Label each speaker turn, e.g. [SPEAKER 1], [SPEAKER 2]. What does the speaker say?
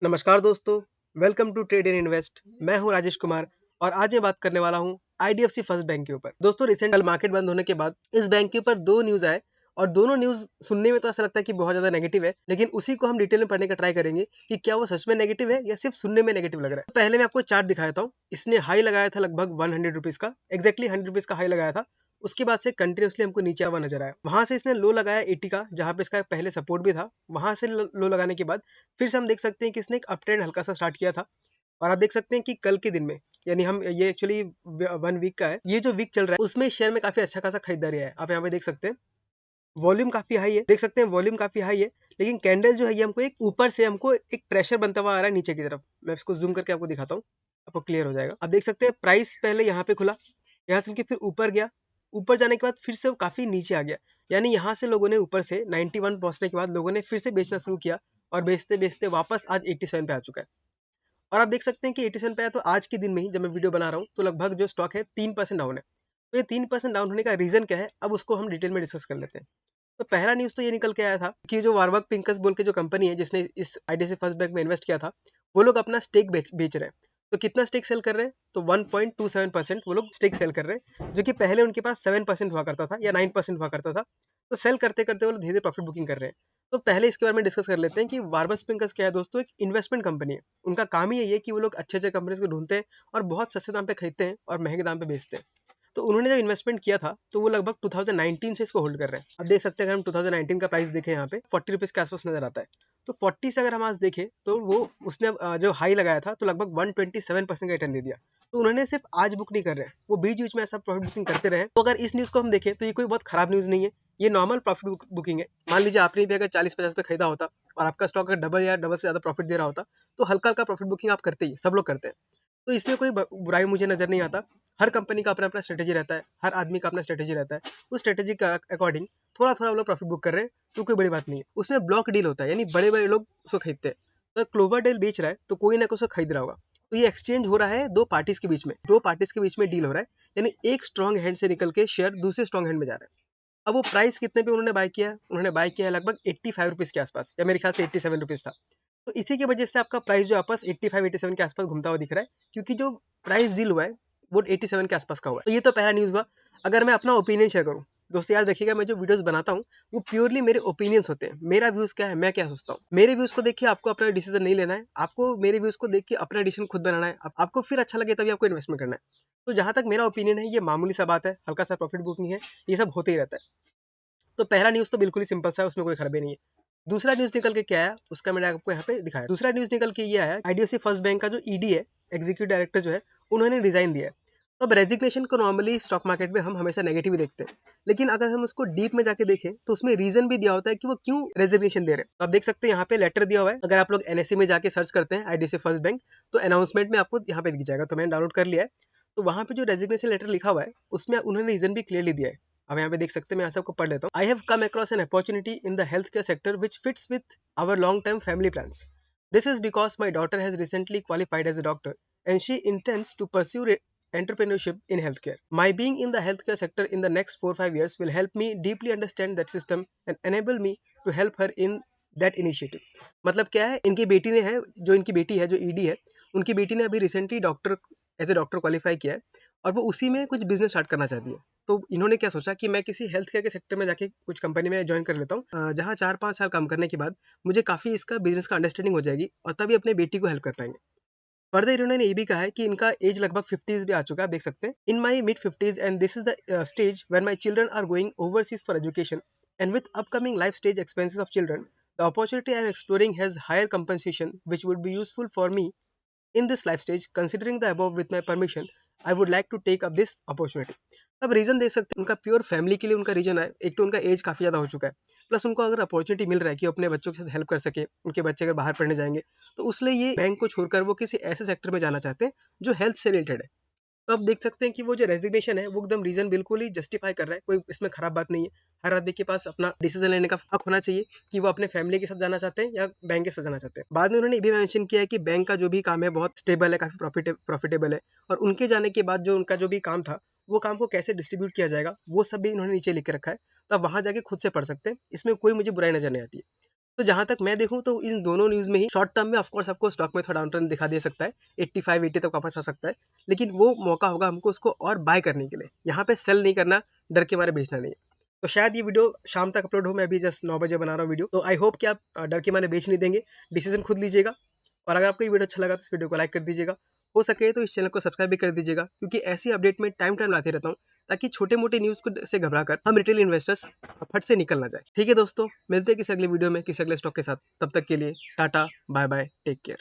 [SPEAKER 1] नमस्कार दोस्तों, welcome to trade and invest. मैं हूं राजेश कुमार और आज मैं बात करने वाला हूं आईडीएफसी फर्स्ट बैंक के ऊपर। दोस्तों, रिसेंट कल मार्केट बंद होने के बाद इस बैंक के ऊपर दो न्यूज आए और दोनों न्यूज सुनने में तो ऐसा लगता है कि बहुत ज्यादा नेगेटिव है, लेकिन उसी को हम डिटेल में पढ़ने का ट्राई करेंगे कि क्या वो सच में नेगेटिव है या सिर्फ सुनने में नेगेटिव लग रहा है। तो पहले मैं आपको चार्ट दिखाता हूँ। इसने हाई लगाया था लगभग 100 रुपीज का, एक्जैक्टली 100 रुपीज का हाई लगाया था। उसके बाद से कंटिन्यूसली हमको नीचे हुआ नजर आया। वहां से इसने लो लगाया 80 का, जहां पे इसका पहले सपोर्ट भी था। वहां से लो लगाने के बाद फिर से हम देख सकते हैं कि इसने एक अप ट्रेंड हल्का सा स्टार्ट किया था। और आप देख सकते हैं कि कल के दिन में, यानी हम ये एक्चुअली 1 वीक का है, ये जो वीक चल रहा है उसमें शेयर में काफी अच्छा खासा खरीदारी है। आप यहाँ पे देख सकते हैं वॉल्यूम काफी हाई है, देख सकते हैं वॉल्यूम काफी हाई है। लेकिन कैंडल जो है ये हमको एक ऊपर से हमको एक प्रेशर बनता हुआ आ रहा है नीचे की तरफ। मैं इसको जूम करके आपको दिखाता हूँ, आपको क्लियर हो जाएगा। आप देख सकते हैं प्राइस पहले यहाँ पे खुला, यहाँ से फिर ऊपर गया। ऊपर जाने के बाद फिर से वो काफी नीचे आ गया। यानी यहाँ से लोगों ने ऊपर से 91 पहुंचने के बाद लोगों ने फिर से बेचना शुरू किया और बेचते बेचते वापस आज 87 पे आ चुका है। और आप देख सकते हैं कि 87 पे आया, तो आज के दिन में ही जब मैं वीडियो बना रहा हूँ तो लगभग जो स्टॉक है 3% डाउन है। तो ये 3% डाउन होने का रीजन क्या है, अब उसको हम डिटेल में डिस्कस कर लेते हैं। तो पहला न्यूज तो ये निकल के आया था कि जो वार्बक पिंकस बोल के जो कंपनी है जिसने इस आईडीएफसी फर्स्ट बैंक में इन्वेस्ट किया था, वो लोग अपना स्टेक बेच रहे हैं। तो कितना स्टेक सेल कर रहे हैं, तो 1.27% वो लोग स्टेक सेल कर रहे हैं, जो कि पहले उनके पास 7% हुआ करता था या 9% हुआ करता था। तो सेल करते करते वो लोग धीरे धीरे प्रॉफिट बुकिंग कर रहे हैं। तो पहले इसके बारे में डिस्कस कर लेते हैं कि वार्बस पिंकस क्या है। दोस्तों, एक इन्वेस्टमेंट कंपनी है। उनका काम ही यही है कि वो लोग अच्छे अच्छे कंपनीज को ढूंढते हैं और बहुत सस्ते दाम पे खरीदते हैं और महंगे दाम पे बेचते हैं। तो उन्होंने जब इन्वेस्टमेंट किया था तो वो लगभग 2019 से इसको होल्ड कर रहे हैं। अब देख सकते हैं, अगर हम 2019 का प्राइस देखें यहाँ पे 40 रुपीज के आसपास नजर आता है। तो 40 से अगर हम आज देखें तो वो उसने जो हाई लगाया था तो लगभग 127% का रिटर्न दे दिया। तो उन्होंने सिर्फ आज बुक नहीं कर रहे हैं, वो बीच बीच में ऐसा प्रॉफिट बुकिंग करते रहे। तो अगर इस न्यूज को हम देखें तो ये कोई बहुत खराब न्यूज नहीं है, ये नॉर्मल प्रॉफिट बुकिंग है। मान लीजिए आपने भी अगर 40-50 पे खरीदा होता और आपका स्टॉक अगर डबल या डबल से ज्यादा प्रॉफिट दे रहा होता, तो हल्का हल्का प्रॉफिट बुकिंग आप करते ही, सब लोग करते हैं। तो इसमें कोई बुराई मुझे नजर नहीं आता। हर कंपनी का अपना अपना स्ट्रेटेजी रहता है, हर आदमी का अपना स्ट्रेटेजी रहता है। उस स्ट्रेटेजी के अकॉर्डिंग थोड़ा थोड़ा वो लोग प्रॉफिट बुक कर रहे हैं, तो कोई बड़ी बात नहीं है। उसमें ब्लॉक डील होता है, यानी बड़े बड़े लोग उसको खरीदते हैं। तो क्लोवर डील बेच रहा है तो कोई ना कोई उसको खरीद रहा होगा। तो ये एक्सचेंज हो रहा है दो पार्टीज के बीच में, दो पार्टीज के बीच में डील हो रहा है। यानी एक स्ट्रॉन्ग हैंड से निकल के शेयर दूसरे स्ट्रॉन्ग हैंड में जा रहा है। अब वो प्राइस कितने पे उन्होंने बाय किया है, उन्होंने बाय किया है लगभग 85 रुपीज के आसपास, या मेरे ख्याल से 87 रुपीज था। तो इसी की वजह से आपका प्राइस जो आपस 85-87 के आसपास घूमता हुआ दिख रहा है, क्योंकि जो प्राइस डील हुआ है वो 87 के आसपास का हुआ है। तो ये तो पहला न्यूज हुआ। अगर मैं अपना ओपिनियन शेयर करूँ, दोस्तों याद रखिएगा, मैं जो वीडियोस बनाता हूँ वो प्योरली मेरे ओपिनियंस होते हैं। मेरा व्यूज क्या है, मैं क्या सोचता हूँ, मेरे व्यूज को देखिए, आपको अपना डिसीजन नहीं लेना है। आपको मेरे व्यूज को देख के अपना डिसीजन खुद बनाना है। आपको फिर अच्छा लगे तभी आपको इन्वेस्टमेंट करना है। तो जहां तक मेरा ओपिनियन है, ये मामूली सा बात है, हल्का सा प्रॉफिट बुकिंग है, ये सब होते ही रहता है। तो पहला न्यूज़ तो बिल्कुल ही सिंपल सा है, उसमें कोई खराबी नहीं है। दूसरा न्यूज़ निकल के क्या आया उसका मैंने आपको यहाँ पे दिखाया। दूसरा न्यूज़ निकल के ये आया, आईडीएफसी फर्स्ट बैंक का जो ईडी है, एग्जीक्यूटिव डायरेक्टर जो है, उन्होंने रिजाइन दिया है। तो अब रेजिग्नेशन को नॉर्मली स्टॉक मार्केट में हम हमेशा नेगेटिव ही देखते हैं, लेकिन अगर हम उसको डीप में जाके देखें तो उसमें रीजन भी दिया होता है कि वो क्यों रेजिग्नेशन दे रहे हैं। तो आप देख सकते हैं यहाँ पे लेटर दिया हुआ है। अगर आप लोग एनएससी में जाके सर्च करते हैं आईडीएफसी फर्स्ट बैंक, तो अनाउंसमेंट में आपको यहाँ पे दिख जाएगा। तो मैंने डाउनलोड कर लिया है। तो वहां पे जो रेजिग्नेशन लेटर लिखा हुआ है उसमें उन्होंने रीजन भी क्लियरली दिया है। अब यहाँ पे देख सकते हैं, मैं यहाँ सबको पढ़ लेता हूँ। I have come across an opportunity in the health care sector which fits with our long term family plans. This is because my daughter has recently qualified as a doctor and she intends to pursue entrepreneurship in healthcare. My being in the healthcare sector in the next 4-5 years will help me deeply understand that system and enable me to help her in that initiative. मतलब क्या है, इनकी बेटी ने है, जो इनकी बेटी है जो ईडी है, उनकी बेटी ने अभी recently doctor as a doctor qualify किया है और वो उसी में कुछ बिजनेस स्टार्ट करना चाहती है। तो इन्होंने क्या सोचा कि मैं किसी हेल्थ केयर के सेक्टर में जाके कुछ कंपनी में ज्वाइन कर लेता हूँ, जहाँ 4-5 साल काम करने के बाद मुझे काफ़ी इसका बिजनेस का अंडरस्टैंडिंग हो जाएगी और तभी अपने बेटी को हेल्प कर पाएंगे। फर्दर इन्होंने ये भी कहा है कि इनका एज लगभग 50s भी आ चुका है, आप देख सकते हैं। In my mid 50s and this is the stage where my children are going overseas for education and with upcoming life stage expenses of children, the opportunity I am exploring has higher compensation which would be useful for me in this life stage. Considering the above with my permission, I would like to take up this opportunity. अब reason देख सकते हैं, उनका pure family के लिए उनका reason है। एक तो उनका एज काफी ज्यादा हो चुका है, प्लस उनको अगर अपॉर्चुनिटी मिल रहा है कि अपने बच्चों के साथ हेल्प कर सके, उनके बच्चे अगर बाहर पढ़ने जाएंगे, तो उसलिए ये बैंक को छोड़कर वो किसी ऐसे सेक्टर में जाना चाहते हैं जो हेल्थ से रिलेटेड है। तो आप देख सकते हैं कि वो जो रेजिग्नेशन है वो एकदम रीजन बिल्कुल ही जस्टिफाई कर रहा है, कोई इसमें खराब बात नहीं है। हर आदमी के पास अपना डिसीजन लेने का हक होना चाहिए कि वो अपने फैमिली के साथ जाना चाहते हैं या बैंक के साथ जाना चाहते हैं। बाद में उन्होंने ये भी मेंशन किया है कि बैंक का जो भी काम है बहुत स्टेबल है, काफी प्रॉफिटेबल है, और उनके जाने के बाद जो उनका जो भी काम था वो काम को कैसे डिस्ट्रीब्यूट किया जाएगा वो सब भी इन्होंने नीचे लिख के रखा है। तो आप वहां जाके खुद से पढ़ सकते हैं, इसमें कोई मुझे बुराई नजर नहीं आती है। तो जहां तक मैं देखूं तो इन दोनों न्यूज में ही शॉर्ट टर्म में ऑफकोर्स आपको स्टॉक में थोड़ा डाउन ट्रेंड दिखा दे सकता है, 85-80 तक वापस आ सकता है, लेकिन वो मौका होगा हमको उसको और बाय करने के लिए। यहाँ पे सेल नहीं करना, डर के मारे बेचना नहीं है। तो शायद ये वीडियो शाम तक अपलोड हो, मैं अभी जस्ट 9 बजे बना रहा हूँ वीडियो, तो आई होप कि आप डर के मारे बेच नहीं देंगे, डिसीजन खुद लीजिएगा। और अगर आपको ये वीडियो अच्छा लगा तो इस वीडियो को लाइक कर दीजिएगा, हो सके तो इस चैनल को सब्सक्राइब भी कर दीजिएगा, क्योंकि ऐसी अपडेट में टाइम टाइम लाते रहता हूँ, ताकि छोटे मोटे न्यूज़ को से घबरा कर हम रिटेल इन्वेस्टर्स फट से निकल ना जाए। ठीक है दोस्तों, मिलते हैं किसी अगले वीडियो में किसी अगले स्टॉक के साथ। तब तक के लिए tata bye bye, take care.